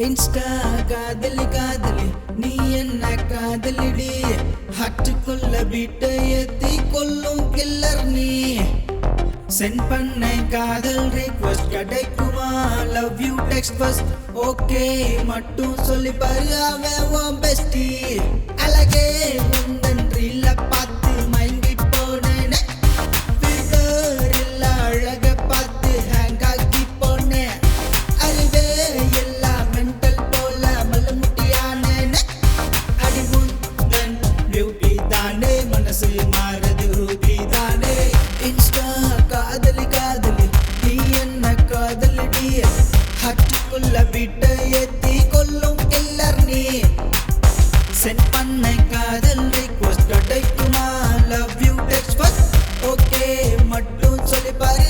Insta காதலி காதலி நீ என்ன காதலிடி ஹட்டுக்குள்ள பீட்டை ஏத்தி கொல்லும் கில்லர் நீ சென்ட் பண்ண காதல் ரிக்வெஸ்ட் கிடைக்குமா love you text first okay மட்டும் சொல்லி பாரு அவன் பெஸ்டி அழகே உந்தன் ரீல்ல பார்த்து மயங்கி போனேன் ஃபிகர் இல்ல அழக பார்த்து ஹேங் ஆகி போனேன் அறிவே எல்லாம் மென்டல் போல மலமுட்டியானேன் அடி உந்தன் பியூட்டி தானே மனசு மாறது ரூபி தானே இன்ஸ்டா காதலி காதலி நீ என்ன காதலிடி ஹட்டுக்குள்ள பீட்டை ஏத்தி கொல்லும் கில்லர் நீ சென்ட் பண்ண காதல் ரிக்வெஸ்ட் கிடைக்குமா love you text first okay மட்டும் சொல்லி பாரு